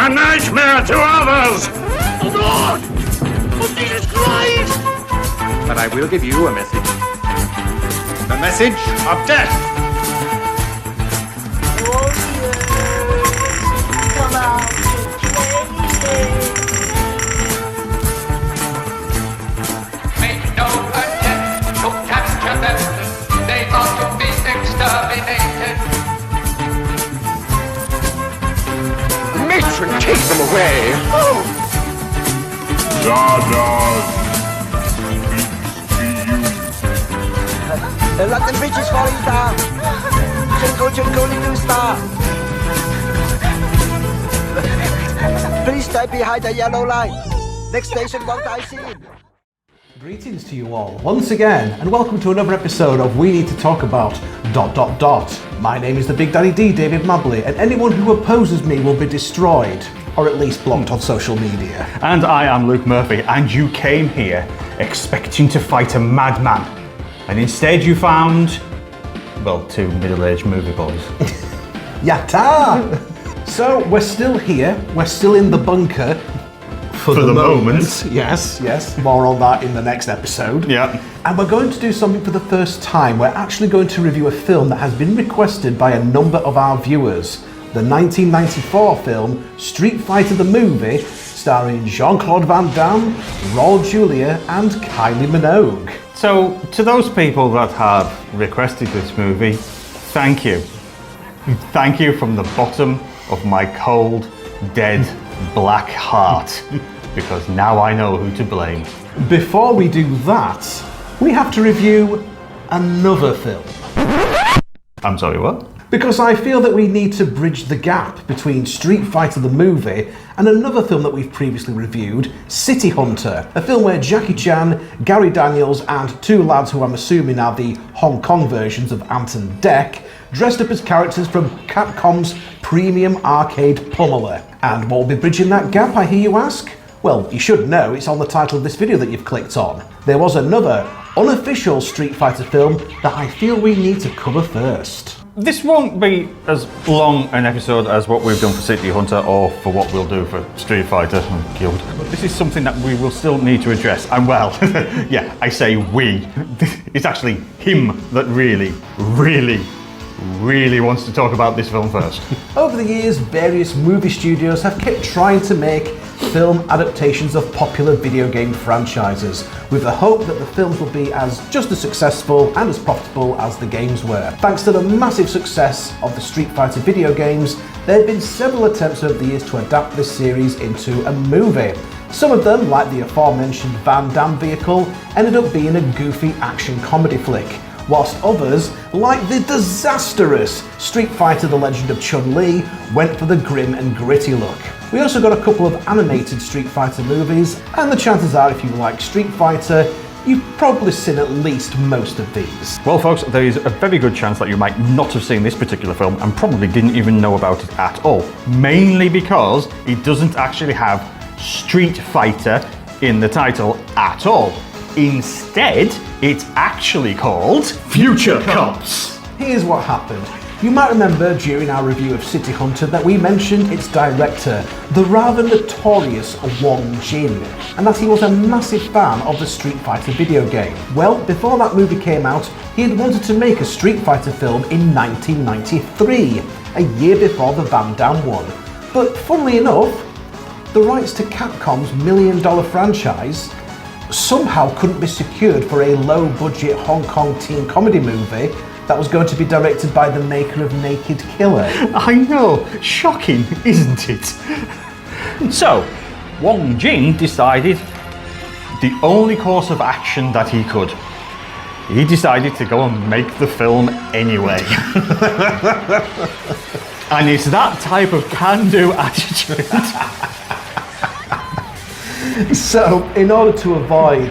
a nightmare to others. Oh Lord! Oh Jesus Christ! But I will give you a message. The message of death. Oh yes, come out to play. Make no attempt to capture them. They are to be exterminated. Matron, take them away. Zardoz Let the bridges falling down. Jingle, jingle, little star. Please stay behind the yellow line. Next station won't I see him. Greetings to you all once again, and welcome to another episode of We Need to Talk About ... My name is the Big Daddy D, David Mabley, and anyone who opposes me will be destroyed, or at least blocked on social media. And I am Luke Murphy, and you came here expecting to fight a madman, and instead you found, well, two middle-aged movie boys. Yatta! So we're still here, we're still in the bunker. For the moment. Yes, more on that in the next episode. Yeah. And we're going to do something for the first time. We're actually going to review a film that has been requested by a number of our viewers. The 1994 film Street Fighter the Movie, starring Jean-Claude Van Damme, Raul Julia and Kylie Minogue. So, to those people that have requested this movie, thank you. Thank you from the bottom of my cold, dead, black heart, because now I know who to blame. Before we do that, we have to review another film. I'm sorry, what? Because I feel that we need to bridge the gap between Street Fighter the Movie and another film that we've previously reviewed, City Hunter, a film where Jackie Chan, Gary Daniels and two lads who I'm assuming are the Hong Kong versions of Ant and Dec, dressed up as characters from Capcom's premium arcade pummeler. And what will be bridging that gap, I hear you ask? Well, you should know, it's on the title of this video that you've clicked on. There was another unofficial Street Fighter film that I feel we need to cover first. This won't be as long an episode as what we've done for City Hunter or for what we'll do for Street Fighter and Guild. But this is something that we will still need to address. And well, yeah, I say we. It's actually him that really wants to talk about this film first. Over the years, various movie studios have kept trying to make film adaptations of popular video game franchises, with the hope that the films will be just as successful and as profitable as the games were. Thanks to the massive success of the Street Fighter video games, there have been several attempts over the years to adapt this series into a movie. Some of them, like the aforementioned Van Damme vehicle, ended up being a goofy action comedy flick, whilst others, like the disastrous Street Fighter The Legend of Chun-Li, went for the grim and gritty look. We also got a couple of animated Street Fighter movies, and the chances are if you like Street Fighter, you've probably seen at least most of these. Well folks, there is a very good chance that you might not have seen this particular film and probably didn't even know about it at all. Mainly because it doesn't actually have Street Fighter in the title at all. Instead, it's actually called Future Cops. Here's what happened. You might remember during our review of City Hunter that we mentioned its director, the rather notorious Wong Jing, and that he was a massive fan of the Street Fighter video game. Well, before that movie came out, he had wanted to make a Street Fighter film in 1993, a year before the Van Damme one. But funnily enough, the rights to Capcom's $1 million franchise somehow couldn't be secured for a low-budget Hong Kong teen comedy movie that was going to be directed by the maker of Naked Killer. I know, shocking, isn't it? So, Wong Jing decided the only course of action that he could. He decided to go and make the film anyway. And it's that type of can-do attitude. So, in order to avoid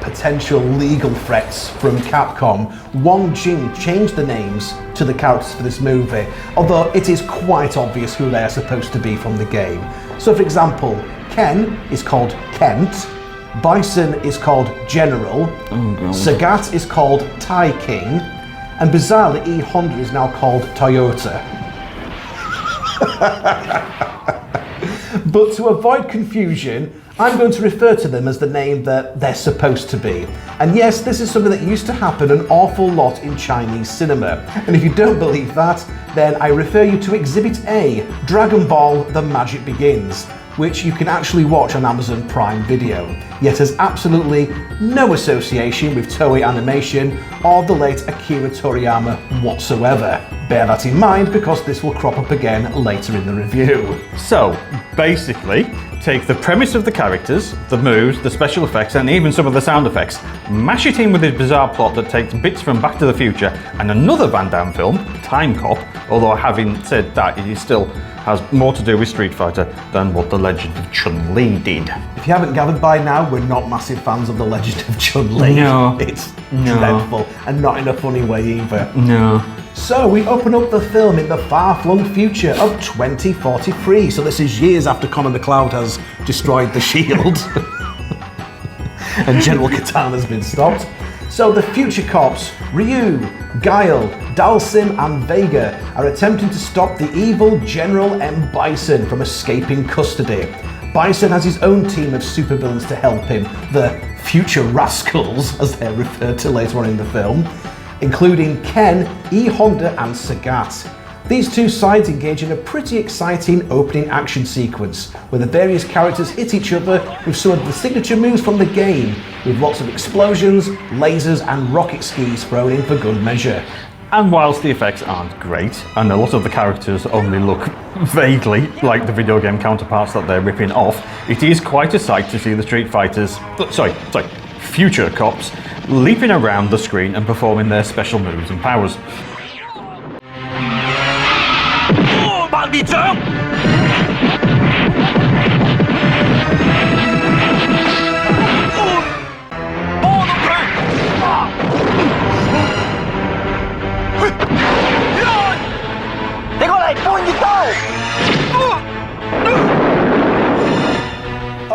potential legal threats from Capcom, Wong Jing changed the names to the characters for this movie, although it is quite obvious who they are supposed to be from the game. So, for example, Ken is called Kent, Bison is called General, Sagat is called Tai King, and bizarrely E Honda is now called Toyota. But to avoid confusion, I'm going to refer to them as the name that they're supposed to be. And yes, this is something that used to happen an awful lot in Chinese cinema. And if you don't believe that, then I refer you to Exhibit A, Dragon Ball The Magic Begins, which you can actually watch on Amazon Prime Video, yet has absolutely no association with Toei Animation or the late Akira Toriyama whatsoever. Bear that in mind because this will crop up again later in the review. So, basically, take the premise of the characters, the moves, the special effects, and even some of the sound effects, mash it in with this bizarre plot that takes bits from Back to the Future and another Van Damme film, Time Cop, although having said that, it still has more to do with Street Fighter than what The Legend of Chun-Li did. If you haven't gathered by now, we're not massive fans of The Legend of Chun-Li. No. It's dreadful, and not in a funny way either. No. So we open up the film in the far-flung future of 2043. So this is years after Connor McLeod has destroyed the shield and General Katana's been stopped. So the future cops, Ryu, Guile, Dalsim and Vega, are attempting to stop the evil General M. Bison from escaping custody. Bison has his own team of supervillains to help him, the Future Rascals, as they're referred to later on in the film, including Ken, E. Honda and Sagat. These two sides engage in a pretty exciting opening action sequence where the various characters hit each other with some of the signature moves from the game, with lots of explosions, lasers and rocket skis thrown in for good measure. And whilst the effects aren't great, and a lot of the characters only look vaguely like the video game counterparts that they're ripping off, it is quite a sight to see the future cops leaping around the screen and performing their special moves and powers.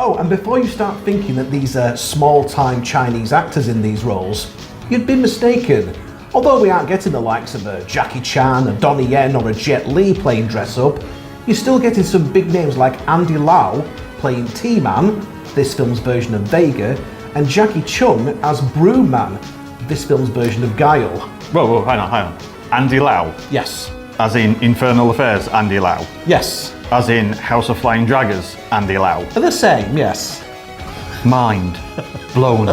Oh, and before you start thinking that these are small-time Chinese actors in these roles, you'd be mistaken. Although we aren't getting the likes of a Jackie Chan, a Donnie Yen or a Jet Li playing dress-up, you're still getting some big names like Andy Lau playing T-Man, this film's version of Vega, and Jackie Chung as Brewman, this film's version of Guile. Whoa, hang on. Andy Lau, Yes. as in Infernal Affairs, Andy Lau. Yes. As in House of Flying Dragons, Andy Lau. They're the same, yes. Mind blown.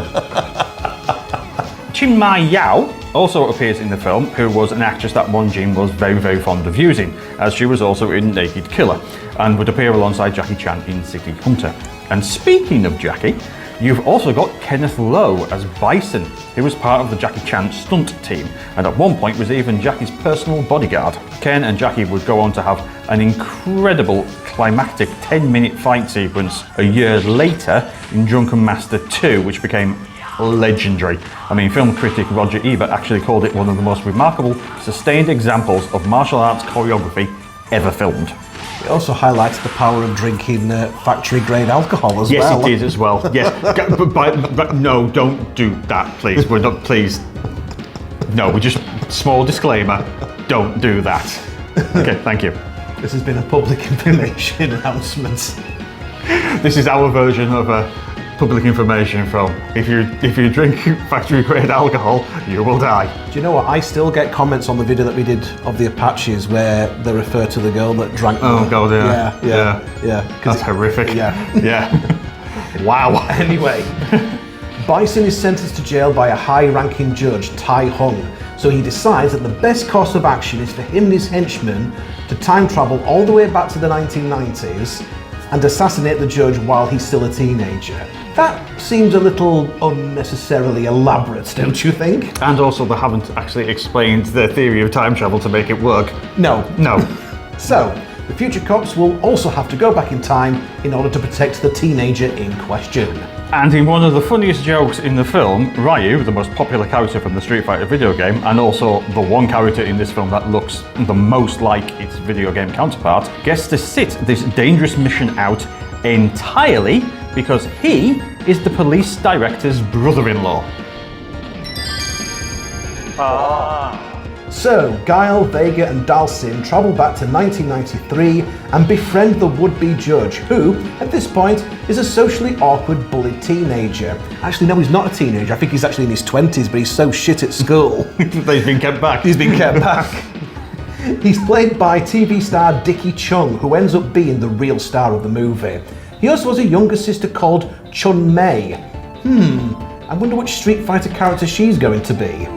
Chin Mai Yao also appears in the film, who was an actress that Wong Jing was very, very fond of using, as she was also in Naked Killer, and would appear alongside Jackie Chan in City Hunter. And speaking of Jackie, you've also got Kenneth Lowe as Bison, who was part of the Jackie Chan stunt team, and at one point was even Jackie's personal bodyguard. Ken and Jackie would go on to have an incredible climactic 10-minute fight sequence a year later in Drunken Master 2, which became legendary. I mean, film critic Roger Ebert actually called it one of the most remarkable, sustained examples of martial arts choreography ever filmed. It also highlights the power of drinking factory-grade alcohol as well. Yes, it did as well. Yes, but no, don't do that, please. We're not, please. No, we just, small disclaimer, don't do that. Okay, thank you. This has been a public information announcement. This is our version of a public information film. If you drink factory-grade alcohol, you will die. Do you know what? I still get comments on the video that we did of the Apaches where they refer to the girl that drank. Oh God, yeah. That's horrific. Yeah. Wow. Anyway, Bison is sentenced to jail by a high-ranking judge, Tai Hung. So he decides that the best course of action is for him and his henchmen to time travel all the way back to the 1990s and assassinate the judge while he's still a teenager. That seems a little unnecessarily elaborate, don't you think? And also they haven't actually explained their theory of time travel to make it work. No. So, the future cops will also have to go back in time in order to protect the teenager in question. And in one of the funniest jokes in the film, Ryu, the most popular character from the Street Fighter video game, and also the one character in this film that looks the most like its video game counterpart, gets to sit this dangerous mission out entirely because he is the police director's brother-in-law. So, Guile, Vega and Dalsim travel back to 1993 and befriend the would-be judge, who, at this point, is a socially awkward, bullied teenager. Actually, no, he's not a teenager. I think he's actually in his 20s, but he's so shit at school. He's been kept back. He's been kept back. He's played by TV star Dickie Chung, who ends up being the real star of the movie. He also has a younger sister called Chun Mei. I wonder which Street Fighter character she's going to be.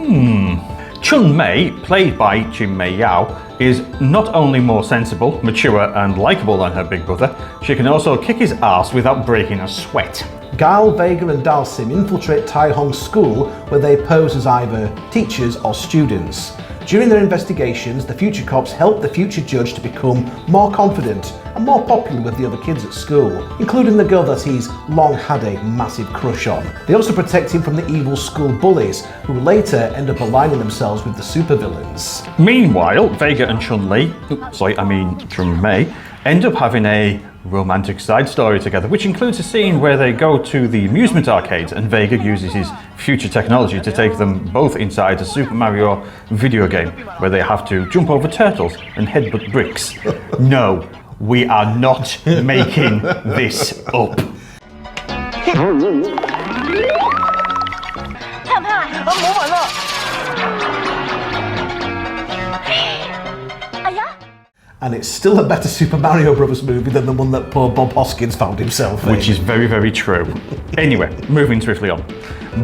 Chun Mei, played by Jin Mei Yao, is not only more sensible, mature and likeable than her big brother, she can also kick his ass without breaking a sweat. Guile, Vega and Dalsim infiltrate Tai Hong's school, where they pose as either teachers or students. During their investigations, the future cops help the future judge to become more confident and more popular with the other kids at school, including the girl that he's long had a massive crush on. They also protect him from the evil school bullies, who later end up aligning themselves with the supervillains. Meanwhile, Vega and Chun Mei, end up having a romantic side story together, which includes a scene where they go to the amusement arcades and Vega uses his future technology to take them both inside a Super Mario video game where they have to jump over turtles and headbutt bricks. No, we are not making this up. 怕唔怕？我唔好揾喎。哎呀！ And it's still a better Super Mario Bros. Movie than the one that poor Bob Hoskins found himself in. Which is very, very true. Anyway, moving swiftly on.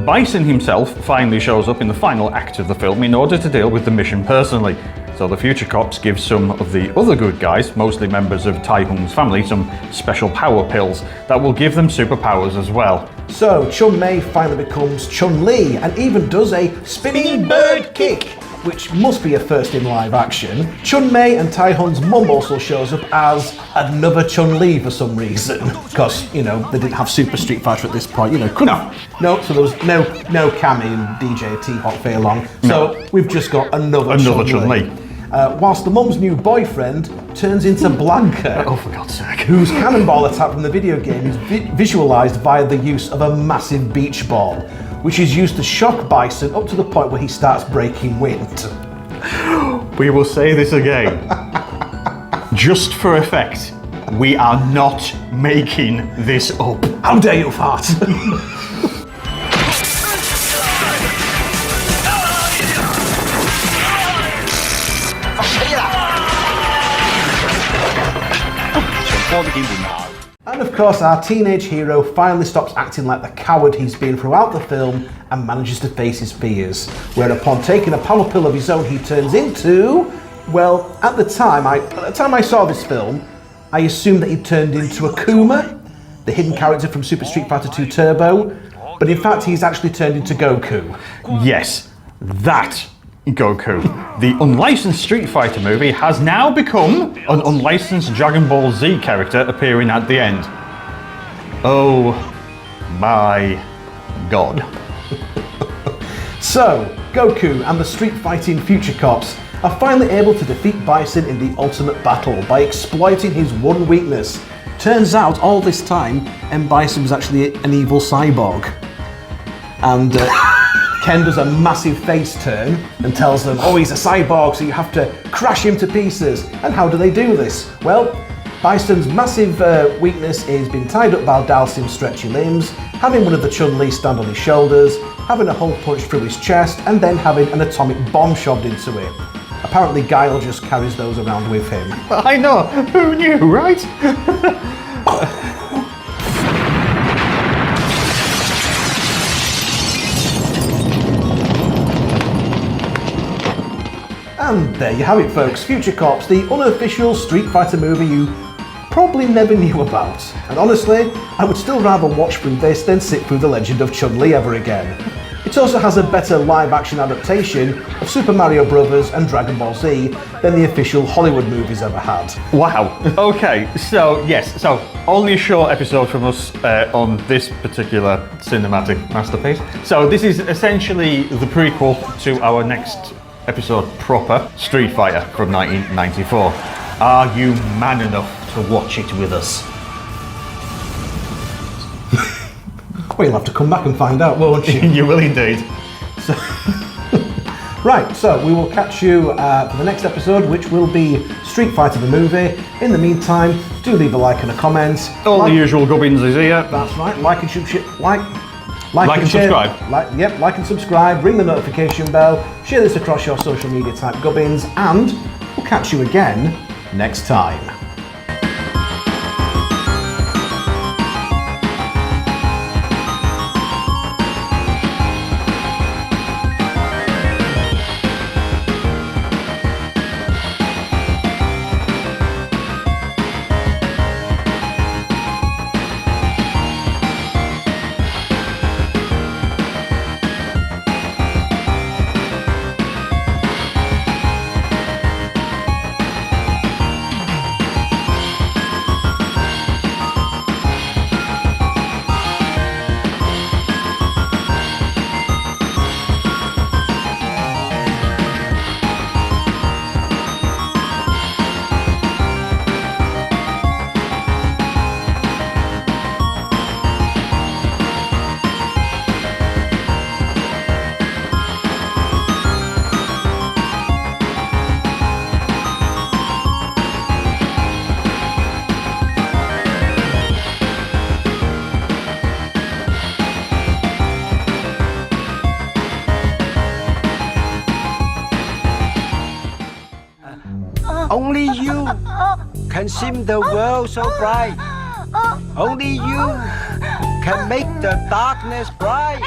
Bison himself finally shows up in the final act of the film in order to deal with the mission personally. So the future cops give some of the other good guys, mostly members of Tai Hong's family, some special power pills that will give them superpowers as well. So Chun Mei finally becomes Chun-Li and even does a spinning bird kick, which must be a first in live action. Chun-Mei and Tai Hong's mum also shows up as another Chun-Li for some reason. Because, you know, they didn't have Super Street Fighter at this point, you know, couldn't. No, so there was no Cammy and DJ T-Hawk Fei Long. So we've just got another Chun-Li. Whilst the mum's new boyfriend turns into Blanca. Oh, for God's sake. Whose cannonball attack from the video game is visualised via the use of a massive beach ball, which is used to shock Bison up to the point where he starts breaking wind. We will say this again. Just for effect, we are not making this up. How dare you fart? And of course, our teenage hero finally stops acting like the coward he's been throughout the film and manages to face his fears, where upon taking a power pill of his own he turns into, well, at the time I saw this film, I assumed that he turned into Akuma, the hidden character from Super Street Fighter 2 Turbo, but in fact he's actually turned into Goku. Yes, that Goku. The unlicensed Street Fighter movie has now become an unlicensed Dragon Ball Z character appearing at the end. Oh my God. So, Goku and the street fighting future cops are finally able to defeat Bison in the ultimate battle by exploiting his one weakness. Turns out all this time, M. Bison was actually an evil cyborg. And Ken does a massive face turn and tells them, oh, he's a cyborg, so you have to crash him to pieces. And how do they do this? Well, Bison's massive weakness is being tied up by Dalsim's stretchy limbs, having one of the Chun-Li stand on his shoulders, having a hole punched through his chest, and then having an atomic bomb shoved into it. Apparently Guile just carries those around with him. I know, who knew, right? And there you have it, folks. Future Cops, the unofficial Street Fighter movie you probably never knew about. And honestly, I would still rather watch through this than sit through The Legend of Chun-Li ever again. It also has a better live-action adaptation of Super Mario Bros. And Dragon Ball Z than the official Hollywood movies ever had. Wow. Okay, so yes, so only a short episode from us on this particular cinematic masterpiece. So this is essentially the prequel to our next episode proper, Street Fighter from 1994. Are you man enough to watch it with us? Well, you'll have to come back and find out, won't you? You will indeed. Right, so we will catch you for the next episode, which will be Street Fighter the movie. In the meantime, do leave a like and a comment. All the usual gubbins is here. That's right. Like and subscribe. Like and subscribe. Ring the notification bell. Share this across your social media type gubbins, and we'll catch you again next time. Only you can seem the world so bright. Only you can make the darkness bright.